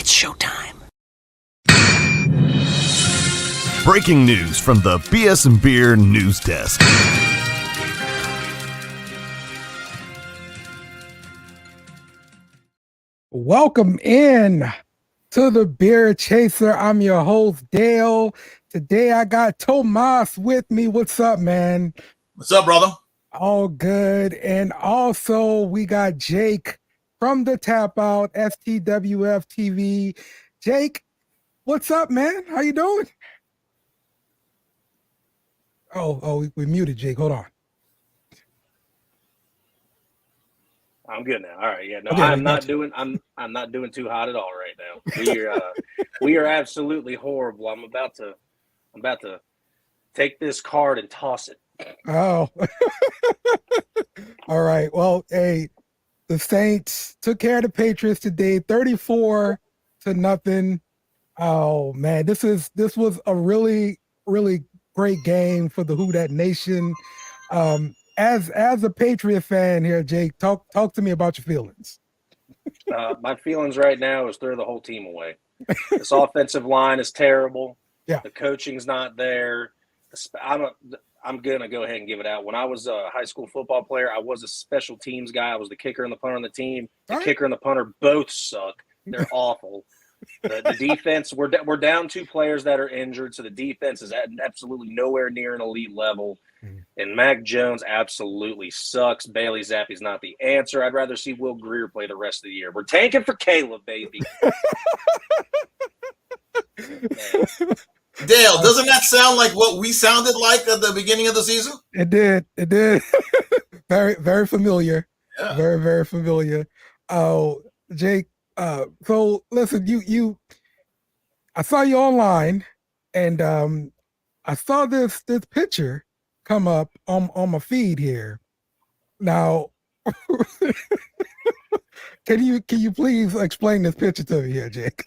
It's showtime. Breaking news from the BSnbeer news desk. Welcome in to the Beer Chaser. I'm your host, Dale. Today I got Tomas with me. What's up, man? What's up, brother? All good. And also we got Jake from the Tap Out, STWF TV. Jake, what's up, man? How you doing? We muted Jake. Hold on. I'm good now. All right, yeah. No, Okay, I'm not doing too hot at all right now. We are absolutely horrible. I'm about to take this card and toss it. Oh. All right. Well, hey, the Saints took care of the Patriots today, 34-0. Oh man, this was a really, really great game for the Who Dat Nation. As a Patriot fan here, Jake, talk to me about your feelings. My feelings right now is throw the whole team away. This offensive line is terrible. Yeah. The coaching's not there. I'm gonna go ahead and give it out. When I was a high school football player, I was a special teams guy. I was the kicker and the punter on the team. The kicker and the punter both suck. They're awful. The defense, we're down two players that are injured, so the defense is absolutely nowhere near an elite level. And Mac Jones absolutely sucks. Bailey Zappi's not the answer. I'd rather see Will Greer play the rest of the year. We're tanking for Caleb, baby. Dale, doesn't that sound like what we sounded like at the beginning of the season? It did. Very, very familiar. Yeah. Very, very familiar. Oh, Jake. So listen, I saw you online, and I saw this picture come up on my feed here. Now, can you please explain this picture to me here, Jake?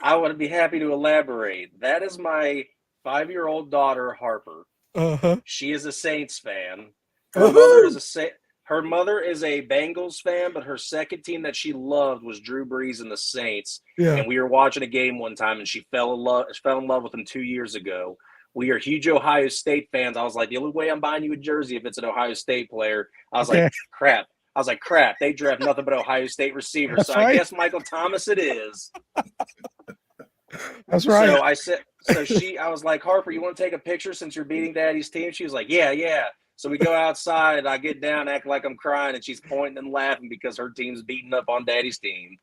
I would be happy to elaborate. That is my 5-year-old daughter, Harper. Uh-huh. She is a Saints fan. Her mother is a Bengals fan, but her second team that she loved was Drew Brees and the Saints. Yeah. And we were watching a game one time, and she fell in love with him 2 years ago. We are huge Ohio State fans. I was like, the only way I'm buying you a jersey if it's an Ohio State player. I was like, crap. They draft nothing but Ohio State receivers. That's so right. I guess Michael Thomas it is. That's right. I was like, Harper, you want to take a picture since you're beating Daddy's team? She was like, yeah. So we go outside, I get down, act like I'm crying, and she's pointing and laughing because her team's beating up on Daddy's team.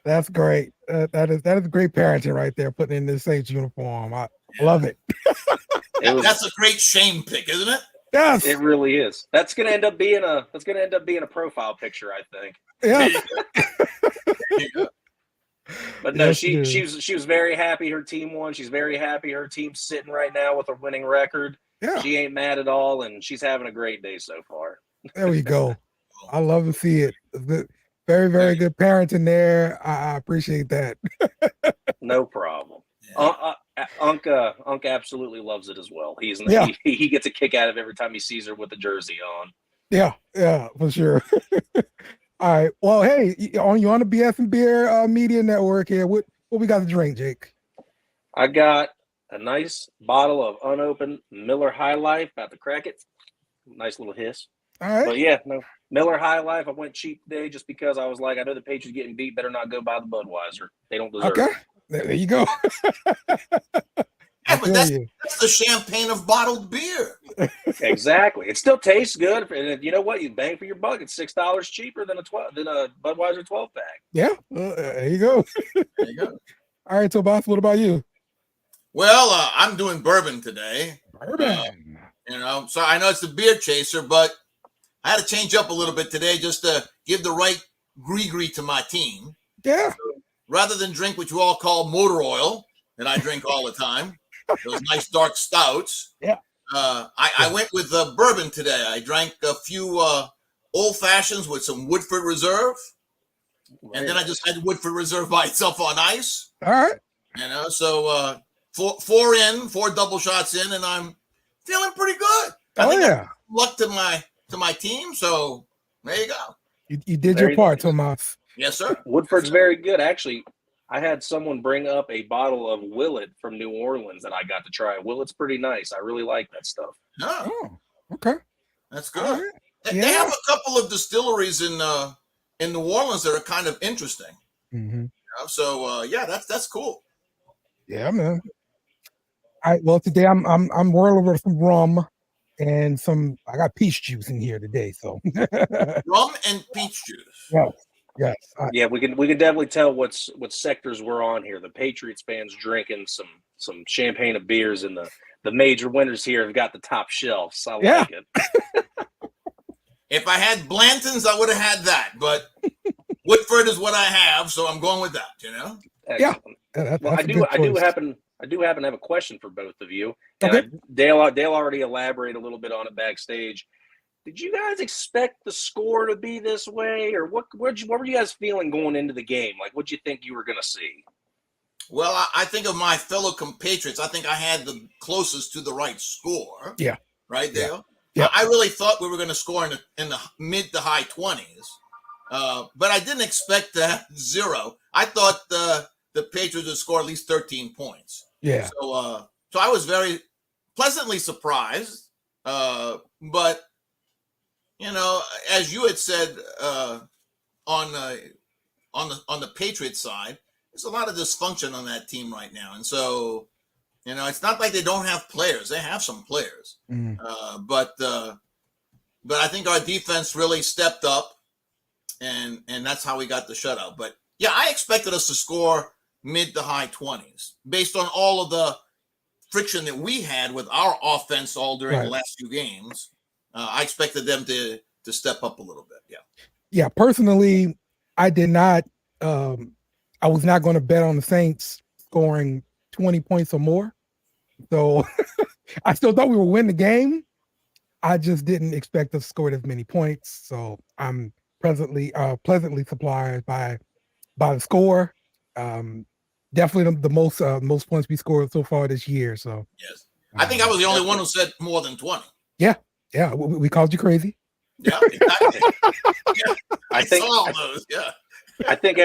That's great. That is great parenting right there, putting in this Saints uniform. I love it. That's a great shame pick, isn't it? Yes, it really is. That's gonna end up being a profile picture, I think. Yeah. But no, Yes, she was very happy her team won. She's very happy her team's sitting right now with a winning record. Yeah. She ain't mad at all, and she's having a great day so far. There we go. I love to see it. Good. Very, very good parenting there. I appreciate that. No problem. Yeah. Unc absolutely loves it as well. He gets a kick out of every time he sees her with the jersey on. Yeah, for sure. All right. Well, hey, you on the bsnbeer media network here. What we got to drink, Jake? I got a nice bottle of unopened Miller High Life. About to crack it. Nice little hiss. All right. But yeah, no. Miller High Life, I went cheap today just because I was like, I know the Patriots getting beat, better not go buy the Budweiser. They don't deserve it. There you go. Yeah, but that's the champagne of bottled beer. Exactly. It still tastes good. And you know what? You bang for your buck. It's $6 cheaper than a Budweiser 12-pack. Yeah. There you go. There you go. All right, Tobias, what about you? Well, I'm doing bourbon today. Bourbon. So I know it's the beer chaser, but I had to change up a little bit today just to give the right gree to my team. Yeah. So rather than drink what you all call motor oil that I drink all the time, those nice dark stouts. Yeah. I went with bourbon today. I drank a few old fashions with some Woodford Reserve, and then I just had Woodford Reserve by itself on ice. All right. So four double shots in, and I'm feeling pretty good. I think I luck to my team. So there you go. You did your part, Tomas. Yes, sir. Woodford's very good. Actually, I had someone bring up a bottle of Willet from New Orleans that I got to try. Willet's pretty nice. I really like that stuff. Oh, okay. That's good. Right. They have a couple of distilleries in New Orleans that are kind of interesting. Mm-hmm. So that's cool. Yeah, man. Well, today I'm rolling over some rum and I got peach juice in here today. So Rum and peach juice. Yes. Yeah, we can definitely tell what sectors we're on here. The Patriots fans drinking some champagne of beers, and the major winners here have got the top shelves. I like it. If I had Blanton's, I would have had that, but Woodford is what I have, so I'm going with that. Excellent. Yeah. Well, I do happen to have a question for both of you. Okay. And Dale already elaborated a little bit on it backstage. Did you guys expect the score to be this way, or what were you guys feeling going into the game? Like, what did you think you were going to see? Well, I think of my fellow compatriots. I think I had the closest to the right score. Yeah. Right, Dale? Yeah. I really thought we were going to score in the mid to high 20s, but I didn't expect that 0. I thought the Patriots would score at least 13 points. Yeah. So I was very pleasantly surprised, but as you had said on the Patriots side, there's a lot of dysfunction on that team right now, and so it's not like they don't have players. They have some players, but I think our defense really stepped up, and that's how we got the shutout. But yeah, I expected us to score mid to high 20s based on all of the friction that we had with our offense all during the last few games. I expected them to step up a little bit. Yeah. Yeah. Personally, I did not. I was not going to bet on the Saints scoring 20 points or more. So I still thought we would win the game. I just didn't expect to score as many points. So I'm pleasantly surprised by the score. Definitely the most points we scored so far this year. So yes, I think I was the only one who said more than 20. Yeah, we called you crazy. Yeah, exactly. Yeah, I think saw all those. Yeah. I think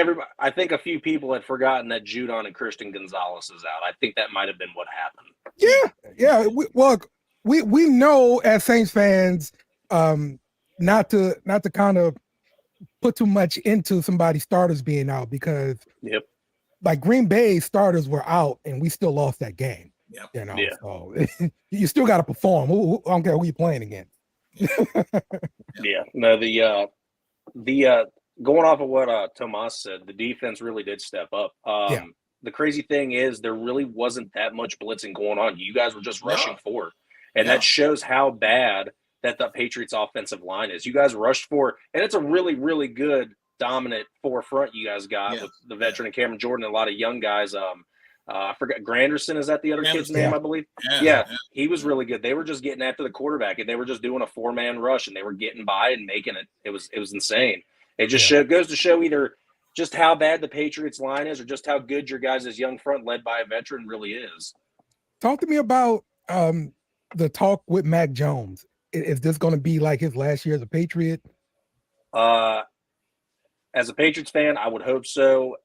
a few people had forgotten that Judon and Christian Gonzalez is out. I think that might have been what happened. Yeah. We know as Saints fans, not to kind of put too much into somebody's starters being out, because like Green Bay starters were out and we still lost that game. So you still got to perform. I don't care who you're playing against. No, the going off of what Tomas said, the defense really did step up. The crazy thing is there really wasn't that much blitzing going on. You guys were just rushing forward. And that shows how bad that the Patriots offensive line is. You guys rushed forward, and it's a really, really good, dominant forefront you guys got with the veteran and Cameron Jordan and a lot of young guys. I forgot, Granderson, is that the other kid's name, I believe? Yeah, he was really good. They were just getting after the quarterback, and they were just doing a 4-man rush, and they were getting by and making it. It was insane. It just goes to show either just how bad the Patriots line is or just how good your guys' young front led by a veteran really is. Talk to me about the talk with Mac Jones. Is this going to be like his last year as a Patriot? As a Patriots fan, I would hope so.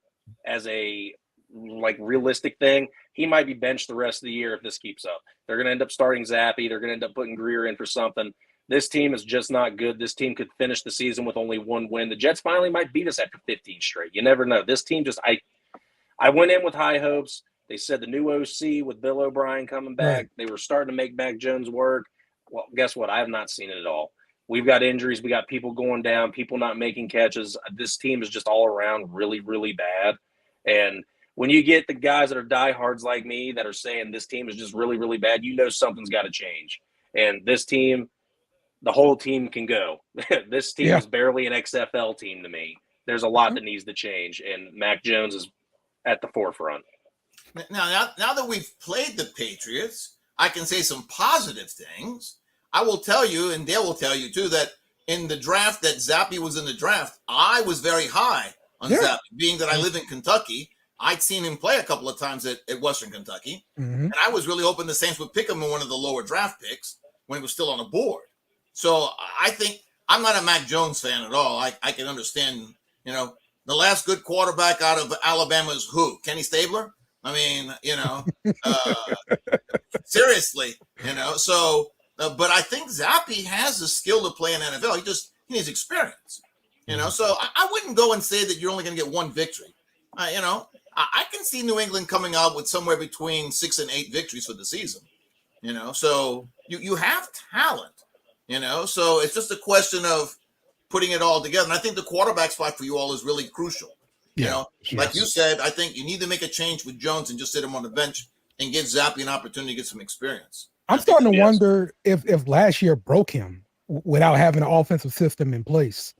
As a realistic thing, he might be benched the rest of the year if this keeps up. They're going to end up starting Zappy. They're going to end up putting Greer in for something. This team is just not good. This team could finish the season with only one win. The Jets finally might beat us after 15 straight. You never know. This team just I went in with high hopes. They said the new OC with Bill O'Brien coming back, they were starting to make Mac Jones work. Well, guess what? I have not seen it at all. We've got injuries. We got people going down, people not making catches. This team is just all around really, really bad. And when you get the guys that are diehards like me that are saying this team is just really, really bad, you know something's got to change. And this team, the whole team can go. This team is barely an XFL team to me. There's a lot that needs to change, and Mac Jones is at the forefront. Now that we've played the Patriots, I can say some positive things. I will tell you, and Dale will tell you too, that in the draft that Zappy was in the draft, I was very high on Zappy, being that I live in Kentucky. I'd seen him play a couple of times at Western Kentucky, and I was really hoping the Saints would pick him in one of the lower draft picks when he was still on the board. So I think I'm not a Mac Jones fan at all. I can understand, the last good quarterback out of Alabama is who? Kenny Stabler? I mean, seriously, so, but I think Zappe has the skill to play in NFL. He needs experience, so I wouldn't go and say that you're only going to get one victory. I can see New England coming out with somewhere between 6 and 8 victories for the season, so you have talent, so it's just a question of putting it all together. And I think the quarterback spot for you all is really crucial. Like you said, I think you need to make a change with Jones and just sit him on the bench and give Zappe an opportunity to get some experience. I'm starting to wonder if last year broke him without having an offensive system in place.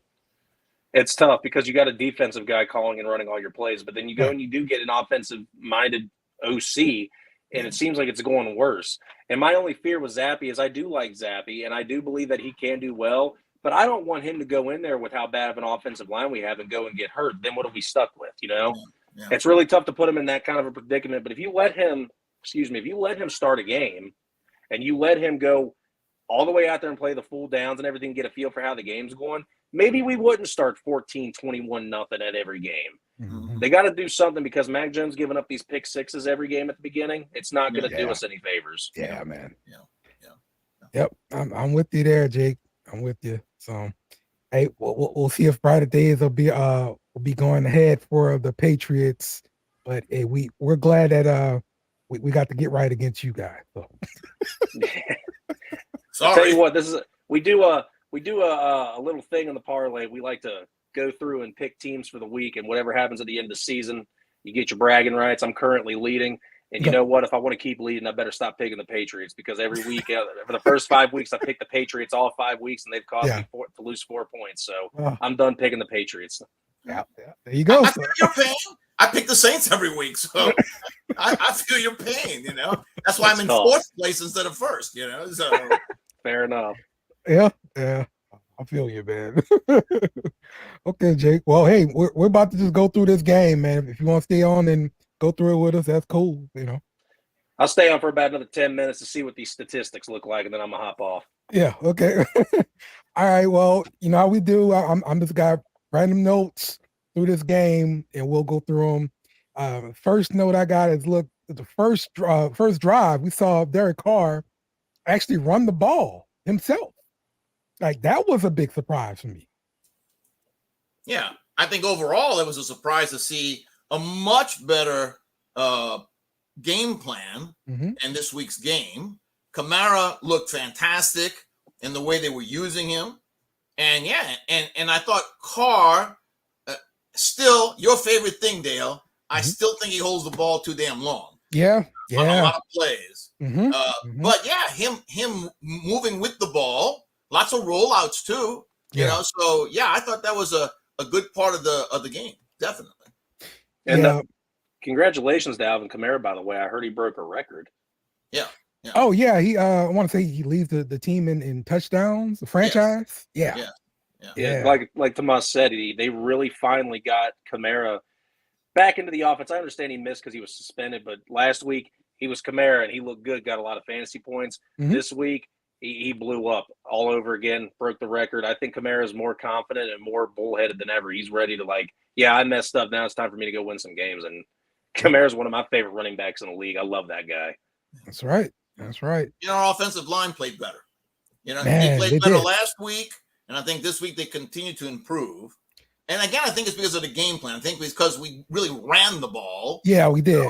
It's tough because you got a defensive guy calling and running all your plays, but then you go and you do get an offensive-minded OC, and it seems like it's going worse. And my only fear with Zappe is I do like Zappe, and I do believe that he can do well, but I don't want him to go in there with how bad of an offensive line we have and go and get hurt. Then what are we stuck with, Yeah. It's really tough to put him in that kind of a predicament, but if you let him start a game and you let him go all the way out there and play the full downs and everything, get a feel for how the game's going, maybe we wouldn't start 14, 21 nothing at every game. Mm-hmm. They got to do something because Mac Jones giving up these pick sixes every game at the beginning. It's not going to do us any favors. Yeah, man. Yep. I'm with you there, Jake. I'm with you. So, hey, we'll see if Friday days will be going ahead for the Patriots. But hey, we're glad that we got to get right against you guys. So. I'll tell you what, we do a little thing on the parlay. We like to go through and pick teams for the week, and whatever happens at the end of the season, you get your bragging rights. I'm currently leading, and you know what? If I want to keep leading, I better stop picking the Patriots because every week for the first 5 weeks, I picked the Patriots all 5 weeks, and they've caused me to lose 4 points. So I'm done picking the Patriots. Yeah, there you go. I feel your pain. I pick the Saints every week, so I feel your pain. That's why I'm in fourth place instead of first. So fair enough. Yeah, I feel you, man. Okay, Jake. Well, hey, we're about to just go through this game, man. If you want to stay on and go through it with us, that's cool. I'll stay on for about another 10 minutes to see what these statistics look like, and then I'm gonna hop off. Yeah. Okay. All right. Well, you know how we do. I'm this guy random notes through this game, and we'll go through them. First note I got is look the first drive we saw Derek Carr actually run the ball himself. Like that was a big surprise for me. Yeah, I think overall it was a surprise to see a much better game plan in this week's game. Kamara looked fantastic in the way they were using him. And and I thought Carr, still your favorite thing, Dale. I still think he holds the ball too damn long. Yeah. On a lot of plays. But yeah, him moving with the ball, lots of rollouts too. You know, so yeah, I thought that was a good part of the game, definitely. And congratulations to Alvin Kamara, by the way. I heard he broke a record. Yeah. Oh yeah, he I want to say he leads the team in touchdowns, the franchise. Yeah. Like Tomas said, they really finally got Kamara back into the offense. I understand he missed because he was suspended, but last week he was Kamara and he looked good, got a lot of fantasy points. This week he blew up all over again, broke the record. I think Kamara is more confident and more bullheaded than ever. He's ready to I messed up. Now it's time for me to go win some games. And Kamara is one of my favorite running backs in the league. I love that guy. That's right. Our offensive line played better. Man, they played better last week, and I think this week they continue to improve. And again, I think it's because of the game plan. I think it's because we really ran the ball. Yeah, we did.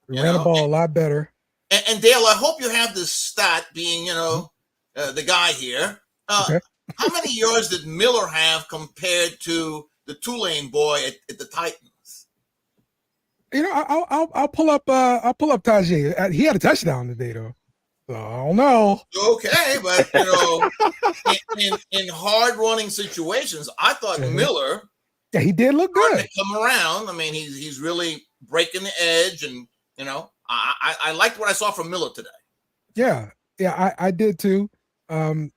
We ran the ball a lot better. And Dale, I hope you have this stat being, the guy here. How many yards did Miller have compared to the Tulane boy at the Titans? I'll pull up Tajay. He had a touchdown today though. So I don't know. Okay, but in hard running situations, I thought Miller. Yeah, he did look good. Come around. I mean, he's really breaking the edge, and I liked what I saw from Miller today. Yeah, I did too.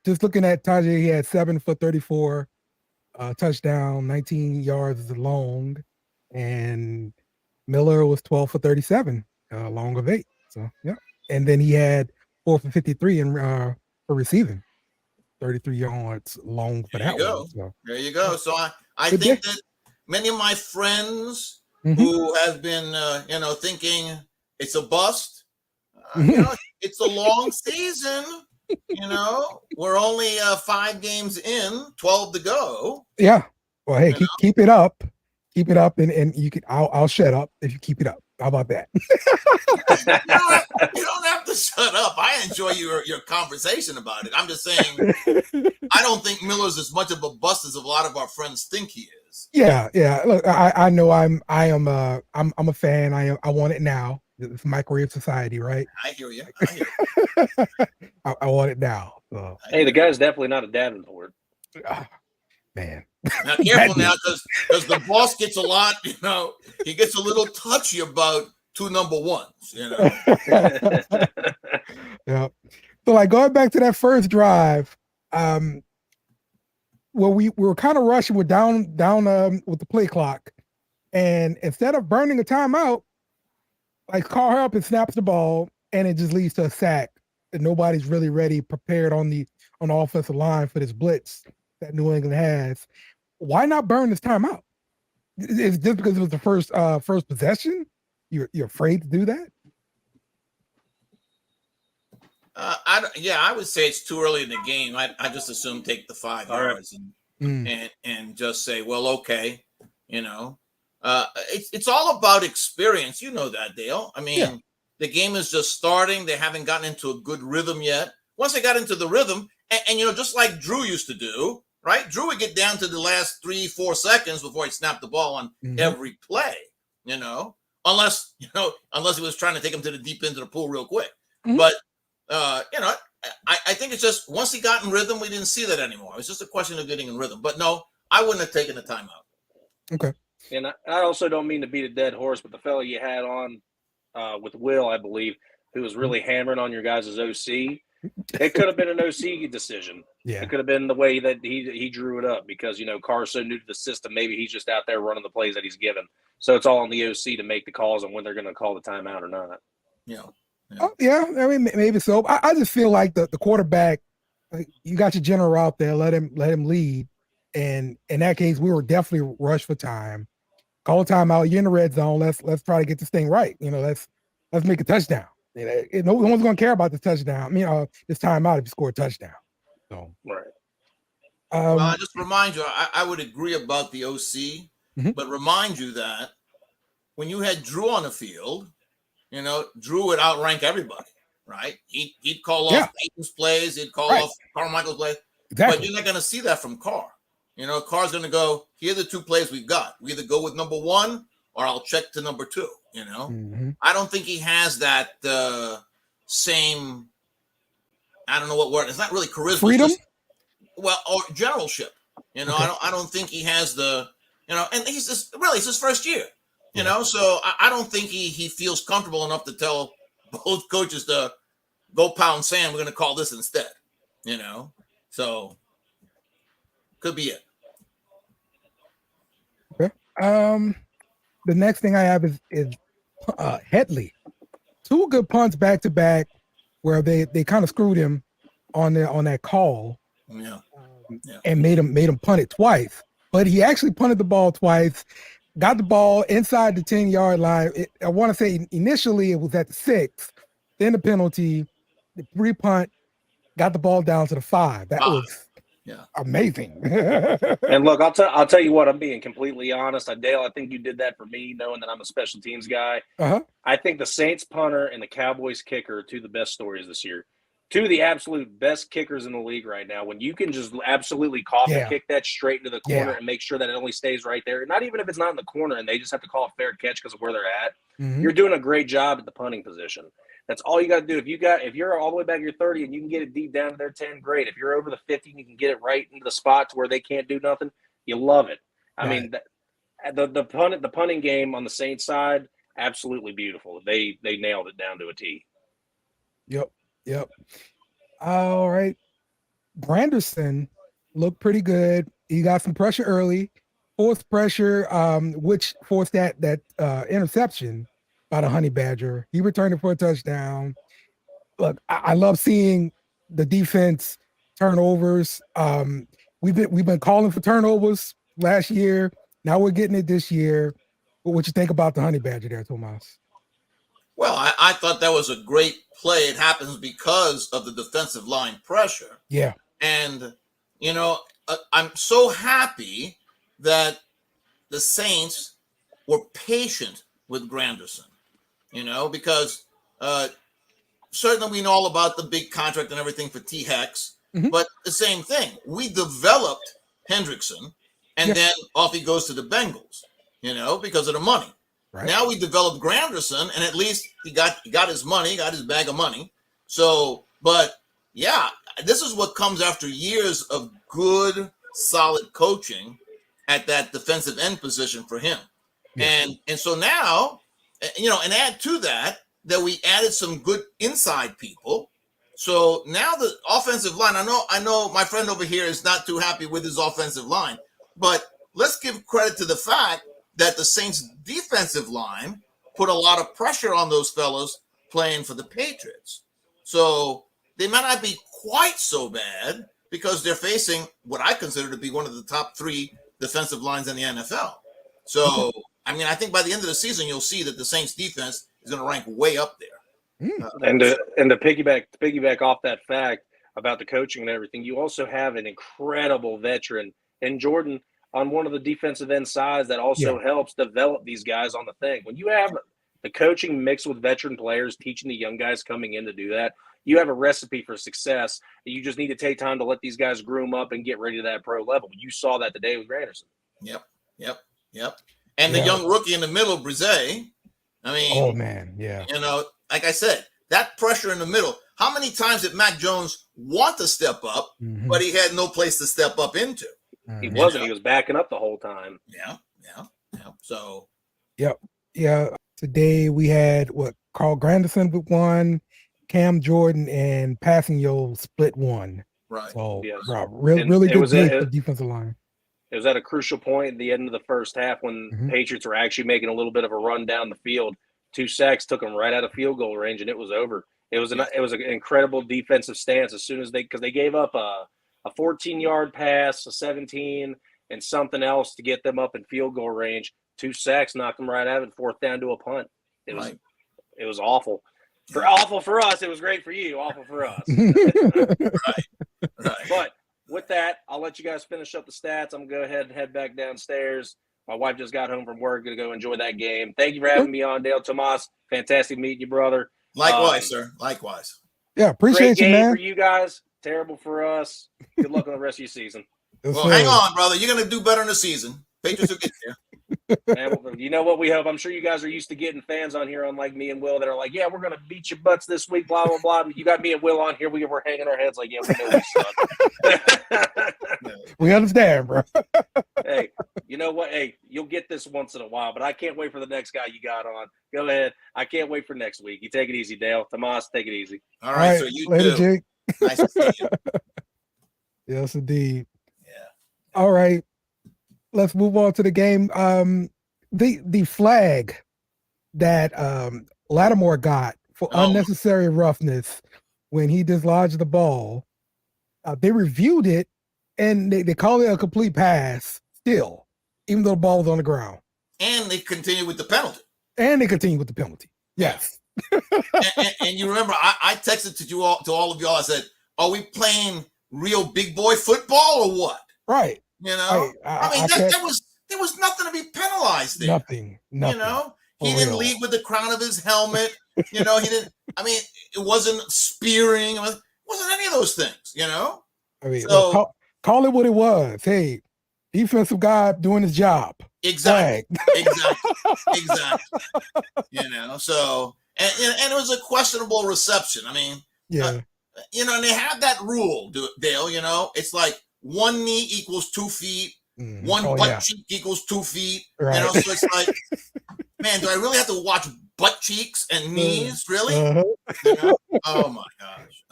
Just looking at Tajay, he had 7 for 34, touchdown, 19 yards long, and Miller was 12 for 37, long of 8. So yeah, and then he had 4 for 53 for receiving, 33 yards long for that one. So. There you go. So I think that many of my friends Mhm. who have been, thinking it's a bust. It's a long season. We're only 5 games in, 12 to go. Yeah. Well, hey, keep it up. Keep it up, and you can. I'll shut up if you keep it up. How about that? You don't have to shut up. I enjoy your conversation about it. I'm just saying, I don't think Miller's as much of a bust as a lot of our friends think he is. Yeah. Look, I know I'm a fan. I want it now. It's microwave society, right? I hear you. I want it now. So. Hey, the guy's definitely not a Davenport. Man. Now, careful now, because the boss gets a lot, he gets a little touchy about 2 number ones, Yeah. So, like, going back to that first drive, well, we were kind of rushing. We're down with the play clock, and instead of burning a timeout, like, call her up and snaps the ball, and it just leads to a sack. And nobody's really prepared on the offensive line for this blitz that New England has. Why not burn this timeout? Is just because it was the first possession? You're afraid to do that? I would say it's too early in the game. I just assume take the 5 yards and just say, well, okay, it's all about experience. You know that, Dale. I mean, The game is just starting. They haven't gotten into a good rhythm yet. Once they got into the rhythm, and just like Drew used to do, right? Drew would get down to the last 3-4 seconds before he snapped the ball on every play, unless he was trying to take him to the deep end of the pool real quick. But, I think it's just once he got in rhythm, we didn't see that anymore. It's just a question of getting in rhythm. But no, I wouldn't have taken the timeout. Okay. And I also don't mean to beat a dead horse, but the fellow you had on with Will, I believe, who was really hammering on your guys' OC, it could have been an OC decision. Yeah. It could have been the way that he drew it up because, Carr's so new to the system. Maybe he's just out there running the plays that he's given. So it's all on the OC to make the calls on when they're going to call the timeout or not. Yeah. Oh, yeah. I mean, maybe so. I just feel like the quarterback, you got your general out there, let him lead. And in that case, we were definitely rushed for time. Call a timeout. You're in the red zone. Let's try to get this thing right. Let's make a touchdown. No one's going to care about the touchdown. I mean, this timeout if you score a touchdown. So right. Well, I just remind you, I would agree about the OC, but remind you that when you had Drew on the field, Drew would outrank everybody, right? He'd call off Peyton's plays, he'd call off Carmichael's plays, but you're not going to see that from Carr. Carr's going to go, here are the 2 plays we've got. We either go with number 1 or I'll check to number 2, I don't think he has that same, I don't know what word, it's not really charisma. Freedom? Or generalship. Okay. I don't think he has the, and it's his first year, so I don't think he feels comfortable enough to tell both coaches to go pound sand. We're going to call this instead, so could be it. Okay. The next thing I have is Headley. 2 good punts back to back where they kind of screwed him on that call. And made him punt it twice. But he actually punted the ball twice, got the ball inside the 10-yard line. I want to say initially it was at the 6, then the penalty, the re-punt, got the ball down to the 5. That was amazing. And look, I'll tell you what, I'm being completely honest. Dale, I think you did that for me, knowing that I'm a special teams guy. I think the Saints punter and the Cowboys kicker are 2 of the best stories this year. 2 of the absolute best kickers in the league right now. When you can just absolutely coffin kick that straight into the corner and make sure that it only stays right there. Not even if it's not in the corner and they just have to call a fair catch because of where they're at. You're doing a great job at the punting position. That's all you got to do. If you're all the way back to your 30 and you can get it deep down to their 10, great. If you're over the 50 and you can get it right into the spots where they can't do nothing, you love it. I mean, the punting game on the Saints side, absolutely beautiful. They nailed it down to a T. Yep. All right. Branderson looked pretty good. He got some pressure early, forced pressure, which forced that interception by the Honey Badger. He returned it for a touchdown. Look, I love seeing the defense turnovers. We've been calling for turnovers last year. Now we're getting it this year. What you think about the honey badger there, Tomas? Well, I thought that was a great play. It happens because of the defensive line pressure. Yeah. And, I'm so happy that the Saints were patient with Granderson, because certainly we know all about the big contract and everything for T-Hex, but the same thing. We developed Hendrickson, and then off he goes to the Bengals, because of the money. Right. Now we developed Granderson, and at least he got his money, got his bag of money. So, but yeah, this is what comes after years of good, solid coaching at that defensive end position for him. Yeah. And so now, and add to that we added some good inside people. So now the offensive line, I know my friend over here is not too happy with his offensive line, but let's give credit to the fact that the Saints defensive line put a lot of pressure on those fellows playing for the Patriots. So they might not be quite so bad because they're facing what I consider to be one of the top 3 defensive lines in the NFL. So, I think by the end of the season, you'll see that the Saints defense is going to rank way up there. And to piggyback off that fact about the coaching and everything, you also have an incredible veteran in Jordan on one of the defensive end sides that also helps develop these guys on the thing. When you have the coaching mixed with veteran players teaching the young guys coming in to do that, you have a recipe for success. You just need to take time to let these guys groom up and get ready to that pro level. You saw that today with Granderson. Yep. And the young rookie in the middle, Brizet. Oh man, yeah. Like I said, that pressure in the middle. How many times did Mac Jones want to step up, but he had no place to step up into? He wasn't. He was backing up the whole time. Yeah. So. Yeah. Today we had Carl Granderson with 1, Cam Jordan and Passanio split 1. Right. So really good day for the defensive line. It was at a crucial point at the end of the first half when Patriots were actually making a little bit of a run down the field. 2 sacks took them right out of field goal range, and it was over. It was an incredible defensive stance as soon as because they gave up a 14-yard pass, a 17, and something else to get them up in field goal range. 2 sacks knocked them right out of it, 4th down to a punt. It was awful. Awful for us. It was great for you. Awful for us. Right. But with that, I'll let you guys finish up the stats. I'm going to go ahead and head back downstairs. My wife just got home from work. Going to go enjoy that game. Thank you for having me on, Dale. Tomas, fantastic meeting you, brother. Likewise, sir. Likewise. Yeah, appreciate great you, man. Great game for you guys. Terrible for us. Good luck on the rest of your season. Well, hang on, brother. You're going to do better in the season. Patriots will get there. Man, you know what we hope? I'm sure you guys are used to getting fans on here, unlike me and Will, that are like, yeah, we're going to beat your butts this week, blah, blah, blah. You got me and Will on here. We're hanging our heads like, yeah, we know we suck. We understand, bro. Hey, you know what? Hey, you'll get this once in a while, but I can't wait for the next guy you got on. Go ahead. I can't wait for next week. You take it easy, Dale. Tomas, take it easy. All right, so you later, too. Jake. Nice to see you. Yes, indeed. Yeah. All right. Let's move on to the game. The flag that Lattimore got for unnecessary roughness when he dislodged the ball, they reviewed it and they called it a complete pass still, even though the ball was on the ground. And they continue with the penalty. Yes. and you remember, I texted to all of y'all. I said, "Are we playing real big boy football or what?" Right. There was nothing to be penalized there. Nothing. He didn't lead with the crown of his helmet. He didn't. It wasn't spearing. It wasn't any of those things. Call it what it was. Hey, defensive guy doing his job. Exactly. So and it was a questionable reception. And they have that rule, Dale. It's like 1 knee equals 2 feet. One butt cheek equals 2 feet. Right. So it's like, man, do I really have to watch butt cheeks and knees? Really? Oh my gosh.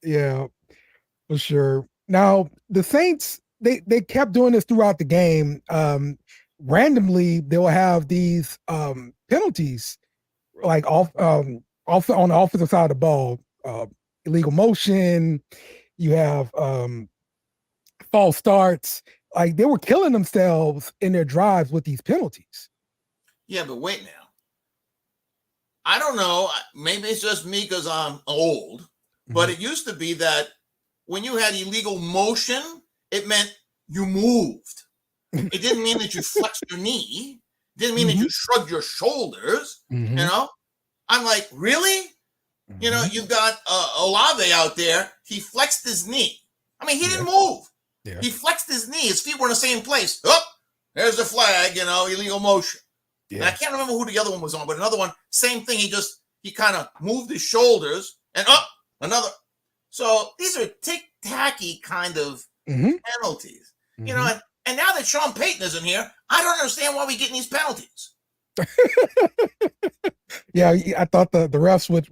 Yeah, for sure. Now the Saints, they kept doing this throughout the game. Randomly, they will have these penalties, like off on the offensive side of the ball, illegal motion. You have false starts. like they were killing themselves in their drives with these penalties. Yeah, but wait now. I don't know. Maybe it's just me because I'm old, but it used to be that when you had illegal motion, it meant you moved. It didn't mean that you flexed your knee. It didn't mean that you shrugged your shoulders. You know, I'm like, really? You know, you've got Olave out there. He flexed his knee. I mean, he didn't move. Yeah. He flexed his knee. His feet were in the same place. Oh, there's the flag, you know, illegal motion. Yeah. And I can't remember who the other one was on, but another one, same thing. He kind of moved his shoulders and another. So these are tick-tacky kind of penalties. You know, and now that Sean Payton isn't here, I don't understand why we're getting these penalties. Yeah, I thought the refs would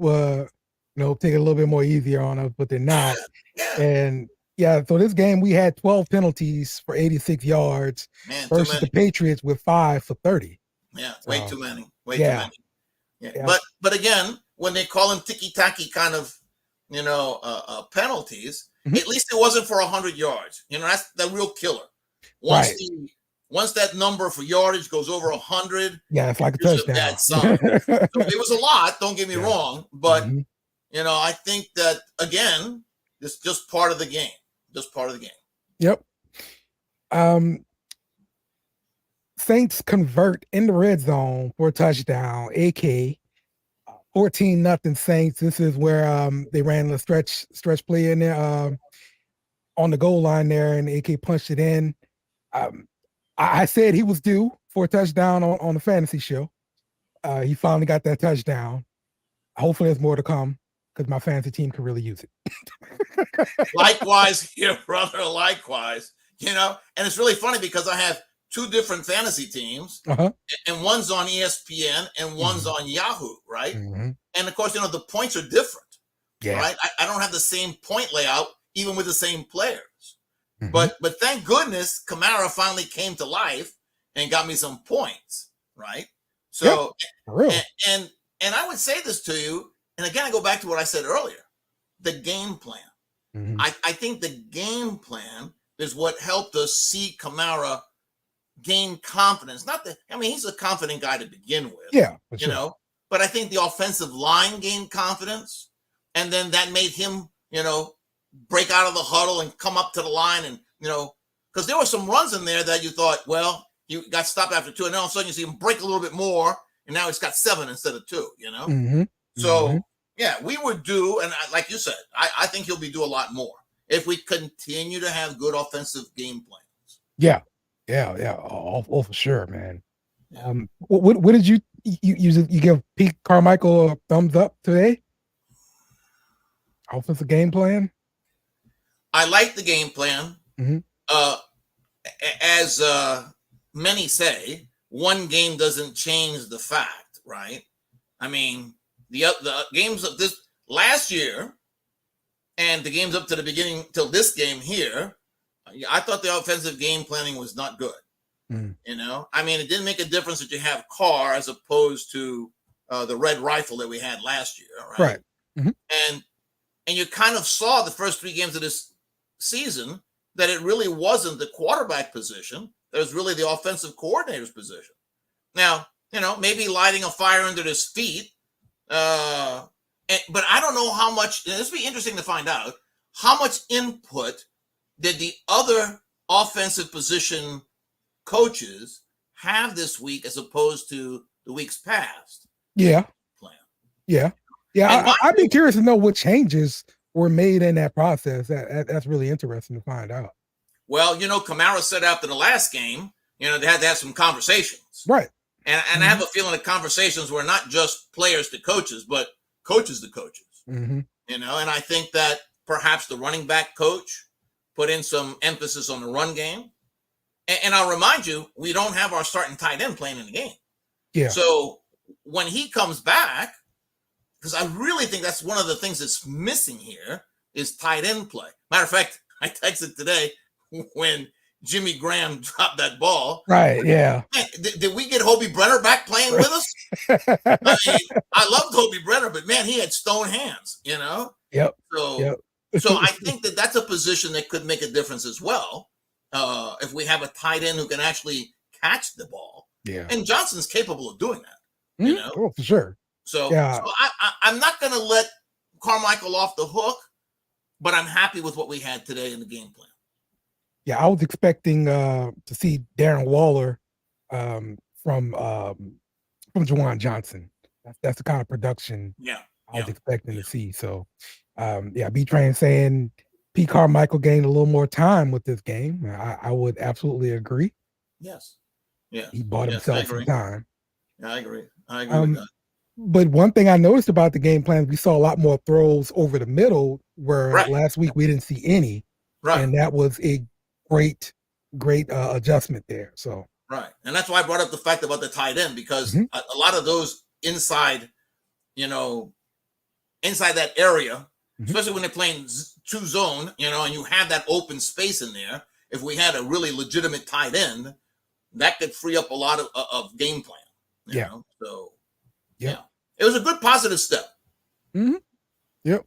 take it a little bit more easier on us, but they're not. Yeah. And yeah, so this game we had 12 penalties for 86 yards versus the Patriots with 5 for 30. Yeah, way too many. Way too many. Yeah. But again, when they call them ticky-tacky kind of, penalties, at least it wasn't for 100 yards. You know, that's the real killer. Once that number for yardage goes over 100, it's like a touchdown. Bad sign. So it was a lot, don't get me wrong, but I think that again, it's just part of the game. Just part of the game. Yep. Saints convert in the red zone for a touchdown. AK 14-0 Saints. This is where they ran the stretch play in there on the goal line there, and AK punched it in. I said he was due for a touchdown on the fantasy show. He finally got that touchdown. Hopefully there's more to come because my fantasy team could really use it. Likewise here, brother. Likewise. And it's really funny because I have 2 different fantasy teams, and one's on ESPN and one's on Yahoo, right? And of course, the points are different, right? I don't have the same point layout, even with the same players. But thank goodness Kamara finally came to life and got me some points, right? So, and I would say this to you, and again, I go back to what I said earlier, the game plan. I think the game plan is what helped us see Kamara gain confidence. He's a confident guy to begin with. Yeah, but I think the offensive line gained confidence, and then that made him, break out of the huddle and come up to the line, and because there were some runs in there that you thought, well, you got stopped after 2, and then all of a sudden you see him break a little bit more, and now he's got 7 instead of 2. So we were due, and like you said, I think he'll be due a lot more if we continue to have good offensive game plans. Yeah. Oh, for sure, man. What did you give Pete Carmichael a thumbs up today? Offensive game plan. I like the game plan. As many say, one game doesn't change the fact, right? I mean, the games of this last year and the games up to the beginning till this game here, I thought the offensive game planning was not good. It didn't make a difference that you have Carr as opposed to the red rifle that we had last year, right? And you kind of saw the first 3 games of this season that it really wasn't the quarterback position. It was really the offensive coordinator's position. Now, maybe lighting a fire under his feet. But I don't know how much, this would be interesting to find out, how much input did the other offensive position coaches have this week as opposed to the weeks past? Yeah. I'd be curious to know what changes were made in that process. That's really interesting to find out. Well, Kamara said after the last game, they had to have some conversations. Right. And I have a feeling the conversations were not just players to coaches, but coaches to coaches. And I think that perhaps the running back coach put in some emphasis on the run game. And I'll remind you, we don't have our starting tight end playing in the game. Yeah. So when he comes back, because I really think that's one of the things that's missing here is tight end play. Matter of fact, I texted today when Jimmy Graham dropped that ball. Right, yeah. Man, did we get Hobie Brenner back playing with us? I loved Hobie Brenner, but man, he had stone hands, Yep. So I think that's a position that could make a difference as well. if we have a tight end who can actually catch the ball. Yeah. And Johnson's capable of doing that. You know, oh, for sure. So, Yeah. so I'm not going to let Carmichael off the hook, but I'm happy with what we had today in the game plan. Yeah, I was expecting to see Darren Waller from Juwan Johnson. That's the kind of production I was expecting to see. So, B-Train saying P. Carmichael gained a little more time with this game. I would absolutely agree. Yes. Yeah. He bought himself some time. Yeah, I agree. I agree with that. But one thing I noticed about the game plan, we saw a lot more throws over the middle, where last week we didn't see any. Right. And that was a great adjustment there. So right, and that's why I brought up the fact about the tight end, because a lot of those inside that area, especially when they're playing two zone, and you have that open space in there. If we had a really legitimate tight end, that could free up a lot of game plan. You know? So it was a good positive step. Yep.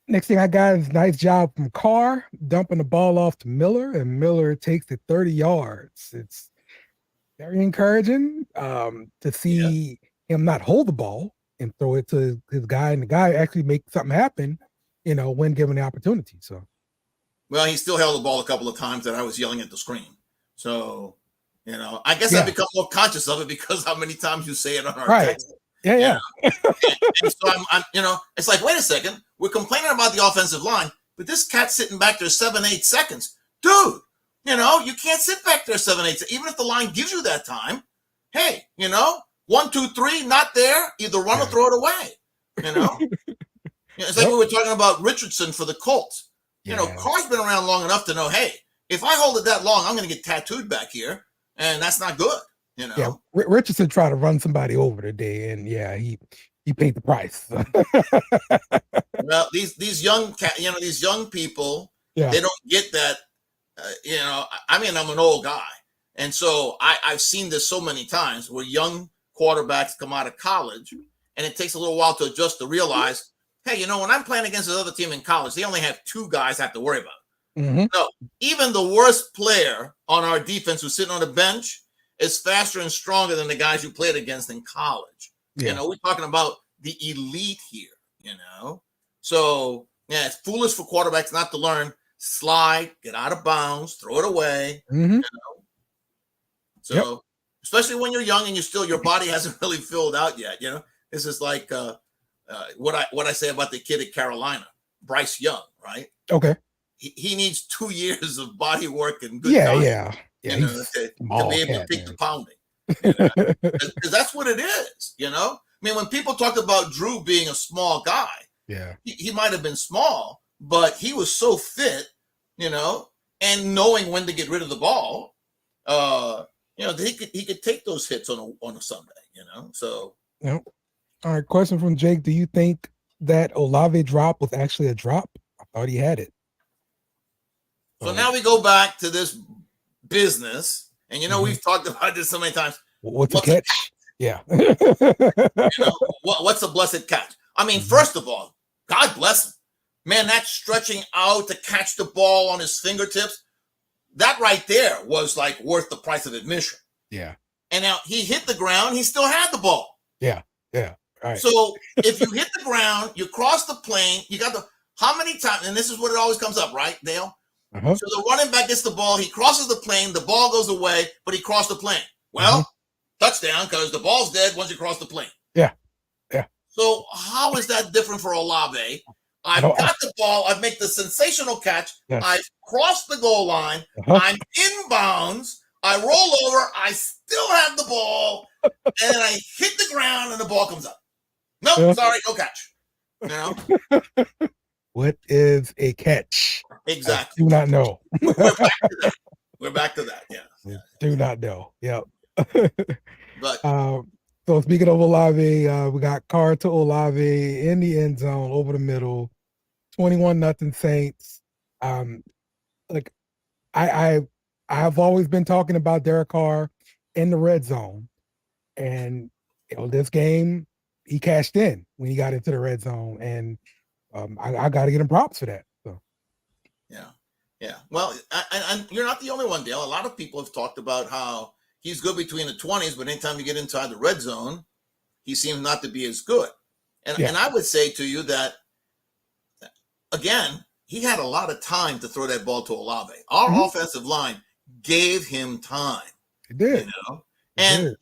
Next thing I got is nice job from Carr dumping the ball off to Miller, and Miller takes it 30 yards. It's very encouraging to see him not hold the ball and throw it to his guy, and the guy actually make something happen, when given the opportunity. So, well, he still held the ball a couple of times that I was yelling at the screen. So, I guess I've become more conscious of it because how many times you say it on our text. Yeah. And so I'm it's like, wait a second, we're complaining about the offensive line, but this cat's sitting back there 7-8 seconds. Dude, you can't sit back there 7-8, even if the line gives you that time. Hey, 1, 2, 3, not there, either run or throw it away. It's like we were talking about Richardson for the Colts. Carr's been around long enough to know, hey, if I hold it that long, I'm going to get tattooed back here, and that's not good. Yeah, Richardson tried to run somebody over today, and he paid the price. Well, these young people, they don't get that. I'm an old guy, and so I've seen this so many times where young quarterbacks come out of college, and it takes a little while to adjust to realize, hey, when I'm playing against another team in college, they only have 2 guys I have to worry about. No, even the worst player on our defense who's sitting on the bench is faster and stronger than the guys you played against in college. We're talking about the elite here, So, it's foolish for quarterbacks not to learn, slide, get out of bounds, throw it away, So, especially when you're young and your body hasn't really filled out yet, This is like what I say about the kid at Carolina, Bryce Young, right? Okay. He needs 2 years of body work and good to be able to take the pounding. Because that's what it is, I mean, when people talk about Drew being a small guy, he might have been small, but he was so fit, and knowing when to get rid of the ball, he could take those hits on a Sunday, So. All right. Question from Jake: do you think that Olave drop was actually a drop? I thought he had it. So now we go back to this business, and we've talked about this so many times. What's a catch? Yeah. What's a blessed catch? I mean, first of all, God bless him. Man, that stretching out to catch the ball on his fingertips, that right there was like worth the price of admission. Yeah. And now he hit the ground, he still had the ball. Yeah. All right. So if you hit the ground, you cross the plane, you got how many times, and this is what it always comes up, right, Dale? So the running back gets the ball, he crosses the plane, the ball goes away, but he crossed the plane. Well, touchdown, because the ball's dead once you cross the plane. Yeah. So how is that different for Olave? I've got the ball, I've made the sensational catch, I've crossed the goal line, I'm inbounds, I roll over, I still have the ball, and I hit the ground and the ball comes up. Nope, sorry, no catch. What is a catch? Exactly. I do not know. We're back to that. Yeah. Do not know. Yep. But so speaking of Olave, we got Carr to Olave in the end zone over the middle, 21-0 Saints. Like I have always been talking about Derek Carr in the red zone, and this game he cashed in when he got into the red zone, and I got to get him props for that. So. Yeah. Yeah. Well, and you're not the only one, Dale. A lot of people have talked about how he's good between the 20s, but anytime you get inside the red zone, he seems not to be as good. And I would say to you that, again, he had a lot of time to throw that ball to Olave. Our offensive line gave him time. It did. You know? And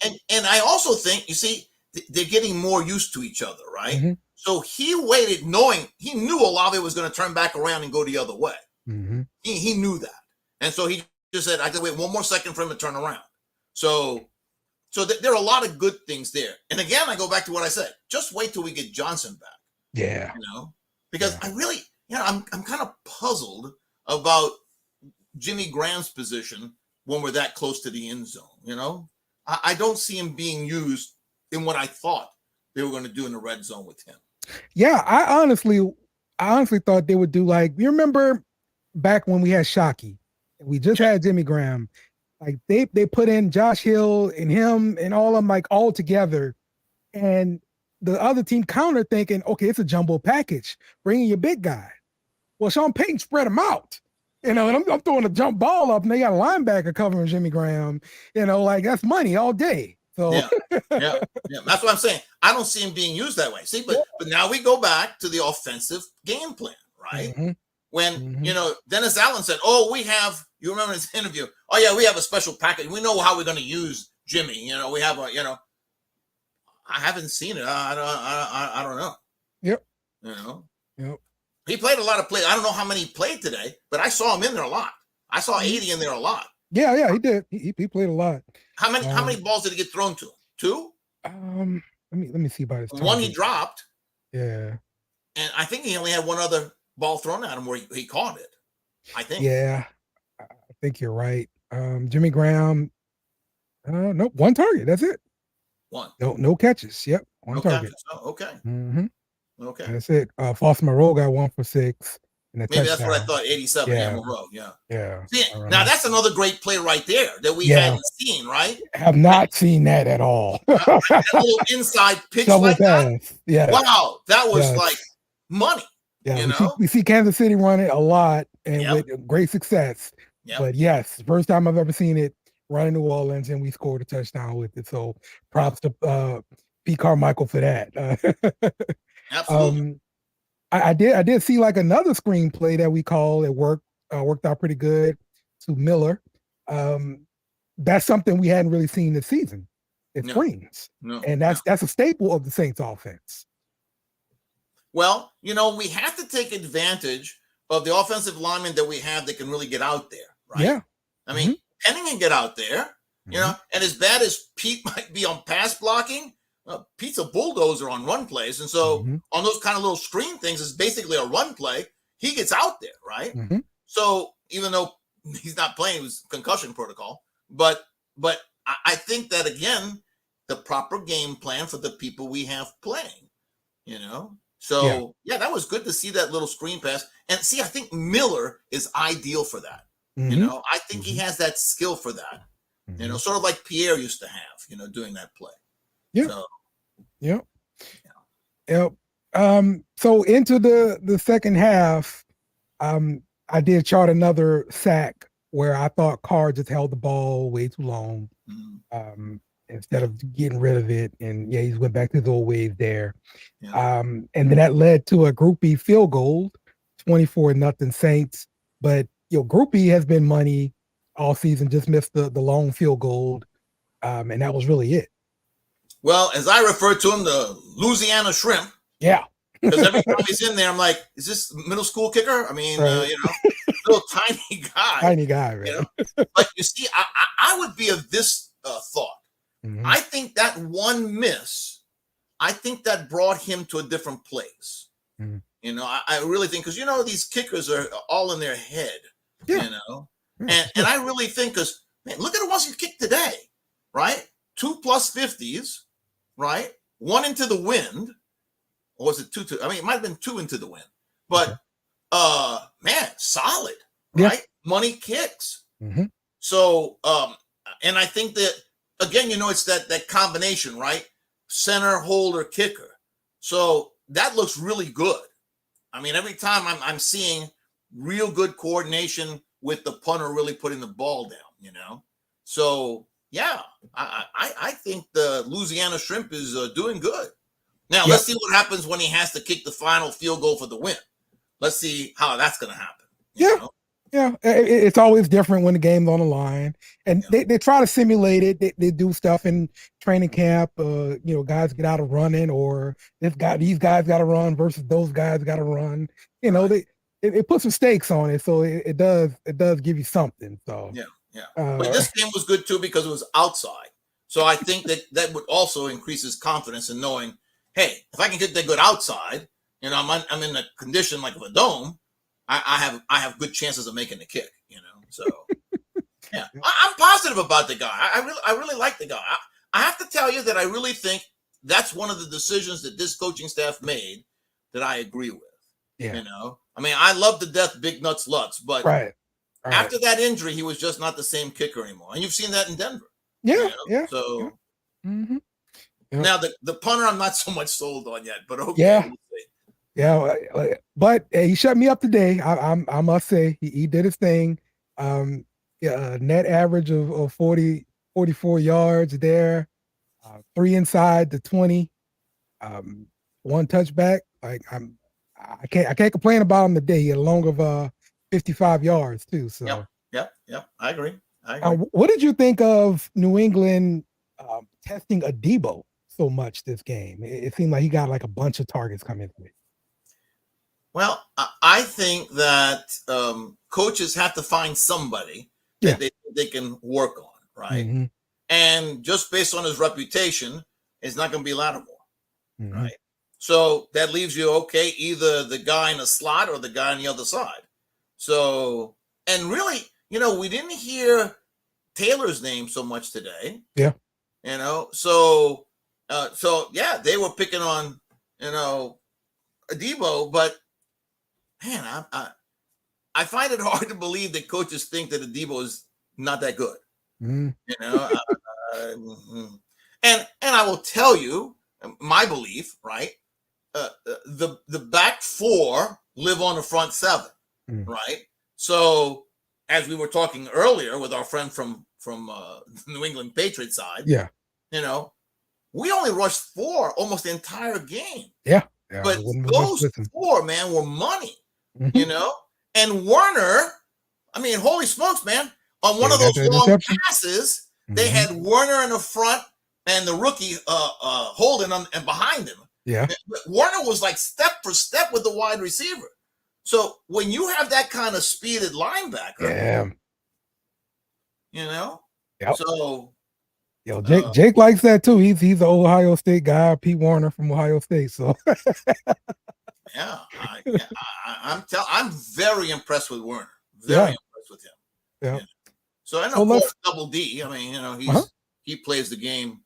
I also think, you see, they're getting more used to each other, right? Mm-hmm. So he waited knowing he knew Olave was going to turn back around and go the other way. Mm-hmm. He knew that. And so he just said, I could wait one more second for him to turn around. So there are a lot of good things there. And again, I go back to what I said. Just wait till we get Johnson back. Yeah. You know, because I really, I'm kind of puzzled about Jimmy Graham's position when we're that close to the end zone. You know, I don't see him being used in what I thought they were going to do in the red zone with him. Yeah, I honestly thought they would do like, you remember back when we had Shockey, we just had Jimmy Graham, like they put in Josh Hill and him and all of them like all together, and the other team countered thinking, okay, it's a jumbo package, bring in your big guy. Well, Sean Payton spread them out, you know, and I'm throwing a jump ball up and they got a linebacker covering Jimmy Graham, you know, like that's money all day. So yeah. That's what I'm saying. I don't see him being used that way. See, but now we go back to the offensive game plan, right? Mm-hmm. When you know Dennis Allen said, "Oh, you remember his interview? Oh yeah, we have a special package. We know how we're going to use Jimmy. You know, we have a, you know." I haven't seen it. I don't know. Yep. You know. Yep. He played a lot of plays. I don't know how many he played today, but I saw him in there a lot. I saw 80 in there a lot. Yeah, he did. He played a lot. How many balls did he get thrown to him? 2? Let me see about his target. One he dropped. Yeah. And I think he only had one other ball thrown at him where he caught it. I think. Yeah, I think you're right. Jimmy Graham. Nope, one target. That's it. One. No catches. Yep, one target. Catches. Oh, okay. Mm-hmm. Okay. That's it. Foster Moreau got 1 for 6. Maybe touchdown. That's what I thought. 87. Yeah, Moreau. Yeah. See, now that's another great play right there that we hadn't seen, right? Have not seen that at all. That little inside pitch like that. Yeah. Wow, that was like money. Yeah, you know? we see Kansas City run it a lot and with great success. Yep. But yes, first time I've ever seen it running New Orleans, and we scored a touchdown with it. So props to Pete Carmichael for that. Absolutely. I did see like another screenplay that we called. It worked out pretty good to Miller. That's something we hadn't really seen this season. It's screens. And that's a staple of the Saints offense. Well, you know, we have to take advantage of the offensive linemen that we have that can really get out there, right? Yeah. I mean, Penning can get out there, you know, and as bad as Pete might be on pass blocking, Pete's a bulldozer on run plays. And so on those kind of little screen things, it's basically a run play. He gets out there, right? So even though he's not playing, it was concussion protocol. But I think that, again, the proper game plan for the people we have playing, you know? So, yeah, that was good to see that little screen pass. And see, I think Miller is ideal for that. You know, I think he has that skill for that, you know, sort of like Pierre used to have, you know, doing that play. Yeah. So, Yep. So into the second half, I did chart another sack where I thought Carr just held the ball way too long instead of getting rid of it. And he went back to his old ways there. And then that led to a groupie field goal, 24-0 Saints. But groupie has been money all season, just missed the long field goal. And that was really it. Well, as I refer to him, the Louisiana Shrimp. Yeah. Because every time he's in there, I'm like, is this middle school kicker? I mean, you know, little tiny guy. Tiny guy, right? You know? But you see, I would be of this thought. I think that one miss, I think that brought him to a different place. You know, I really think, because, you know, these kickers are all in their head, you know? And I really think, because, man, look at the ones you kicked today, right? 2+ 50s, right? 1 into the wind. Or was it 2? I mean, it might have been 2 into the wind. But, man, solid, right? Money kicks. So, and I think that, again, you know, it's that combination, right? Center, holder, kicker. So that looks really good. I mean, every time I'm seeing real good coordination with the punter really putting the ball down. So yeah, I think the Louisiana Shrimp is doing good. Now let's see what happens when he has to kick the final field goal for the win. Let's see how that's going to happen. Yeah, it's always different when the game's on the line, and they try to simulate it. They do stuff in training camp. Guys get out of running, or these guys got to run versus those guys got to run. They put some stakes on it, so it does give you something. So but this game was good too because it was outside. So I think that would also increase his confidence in knowing, hey, if I can get that good outside, I'm in a condition like of a dome. I have good chances of making the kick, So yeah, I'm positive about the guy. I really like the guy. I have to tell you that I really think that's one of the decisions that this coaching staff made that I agree with. Yeah. I love to death Big Nuts Lutz, but right. After that injury, he was just not the same kicker anymore. And you've seen that in Denver. Yeah. So Mm-hmm. now the punter I'm not so much sold on yet, but okay. Yeah. Yeah, but he shut me up today. I must say he did his thing. Net average of 44 yards there, 3 inside the 20, 1 touchback. I can't complain about him today. He had a long of 55 yards too. So yep. I agree. What did you think of New England testing Adebo so much this game? It seemed like he got like a bunch of targets coming through. Well, I think that coaches have to find somebody that they can work on, right? Mm-hmm. And just based on his reputation, it's not going to be Lattimore, mm-hmm. right? So that leaves you, okay, either the guy in the slot or the guy on the other side. So, and really, we didn't hear Taylor's name so much today. Yeah. So they were picking on, Adebo, but man, I find it hard to believe that coaches think that Adebo is not that good. Mm-hmm. And I will tell you my belief, right? The back 4 live on the front 7, right? So as we were talking earlier with our friend from New England Patriots side, we only rushed 4 almost the entire game. Yeah. But those 4, man, were money, and Werner, holy smokes, man, on one of those long passes, they had Werner in the front and the rookie holding on and behind him. Yeah. But Werner was like step for step with the wide receiver. So when you have that kind of speeded linebacker, so Jake likes that too. He's an Ohio State guy, Pete Warner from Ohio State. So I'm very impressed with Werner. Very impressed with him. Yeah. So I know Double D. He plays the game.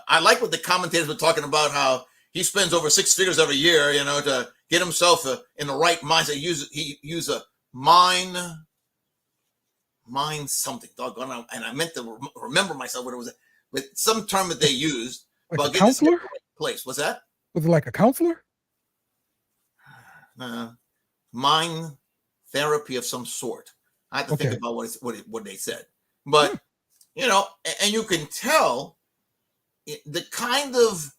I like what the commentators were talking about, how he spends over 6 figures every year, to get himself in the right mindset. He use a mind something, doggone, and I meant to remember myself what it was, but some term that they used. Like about a counselor? Right place. What's that? Was it like a counselor? Mind therapy of some sort. I have to think about what they said, but and you can tell the kind of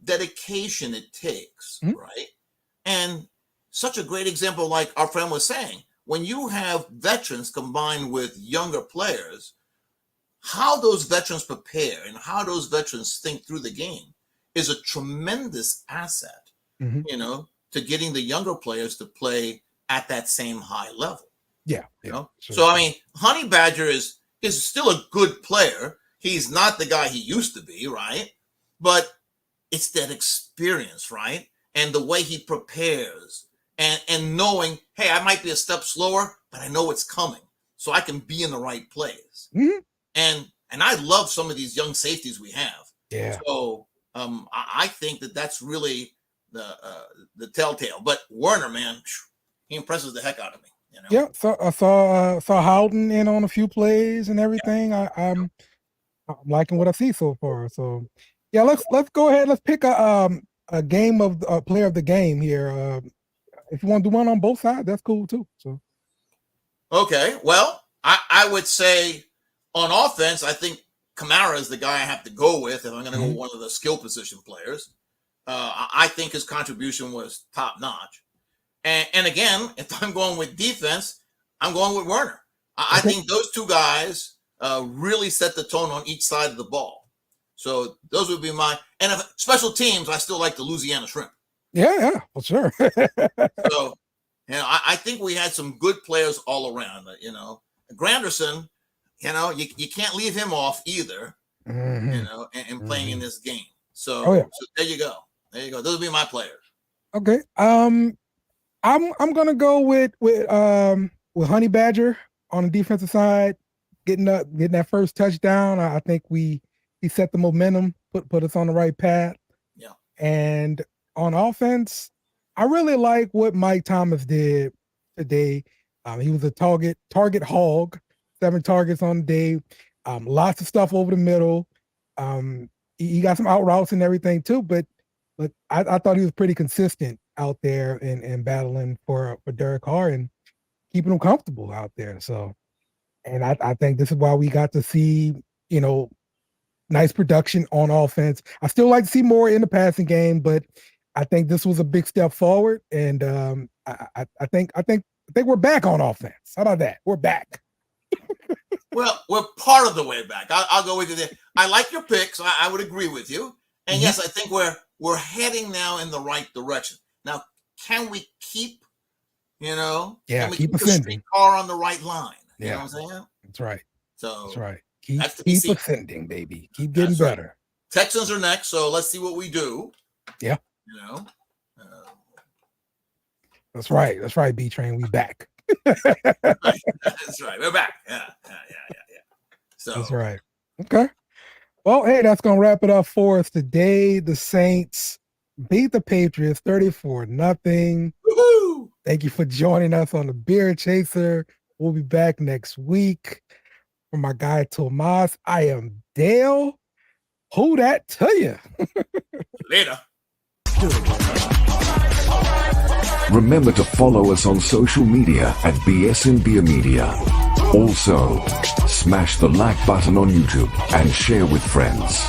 dedication it takes, right? And such a great example, like our friend was saying, when you have veterans combined with younger players, how those veterans prepare and how those veterans think through the game is a tremendous asset, to getting the younger players to play at that same high level. Yeah. Sure. So, Honey Badger is still a good player. He's not the guy he used to be, right? But it's that experience, right? And the way he prepares and knowing, hey, I might be a step slower, but I know it's coming, so I can be in the right place. Mm-hmm. And I love some of these young safeties we have. Yeah. So I think that's really the telltale. But Werner, man, he impresses the heck out of me. Yeah. So I saw Howden in on a few plays and everything. I'm liking what I see so far. So yeah, let's go ahead. Let's pick a game of player of the game here. If you want to do one on both sides, that's cool too. So Okay, well, I would say on offense, I think Kamara is the guy I have to go with if I'm going to go one of the skill position players. I think his contribution was top notch. And again, if I'm going with defense, I'm going with Werner. I think those two guys really set the tone on each side of the ball. So those would be and if special teams, I still like the Louisiana Shrimp. Yeah, for sure. So, I think we had some good players all around. Granderson, you can't leave him off either. And playing in this game. So, so there you go. Those would be my players. Okay. I'm gonna go with Honey Badger on the defensive side, getting that first touchdown. I think he set the momentum, put us on the right path. Yeah. And on offense, I really like what Mike Thomas did today. He was a target hog, 7 targets on the day, lots of stuff over the middle. He got some out routes and everything too, but I thought he was pretty consistent out there and battling for Derek Carr and keeping him comfortable out there. So, and I think this is why we got to see, nice production on offense. I still like to see more in the passing game, but I think this was a big step forward. And I think we're back on offense. How about that? We're back. Well, we're part of the way back. I'll go with you there. I like your picks. I would agree with you. And yes, I think we're heading now in the right direction. Now, can we keep, can we keep the streetcar on the right line? You know what I'm saying? That's right. So that's right. Keep ascending, baby. Keep getting better. Right. Texans are next, so let's see what we do. Yeah. That's right. That's right, B-Train. We back. That's right. We're back. Yeah. So that's right. Okay. Well, hey, that's gonna wrap it up for us today. The Saints beat the Patriots 34-0. Woo-hoo! Thank you for joining us on the Beer Chaser. We'll be back next week. For my guy Tomas, I am Dale. Who that to you? Later. Remember to follow us on social media at bsnbeer Media. Also, smash the like button on YouTube and share with friends.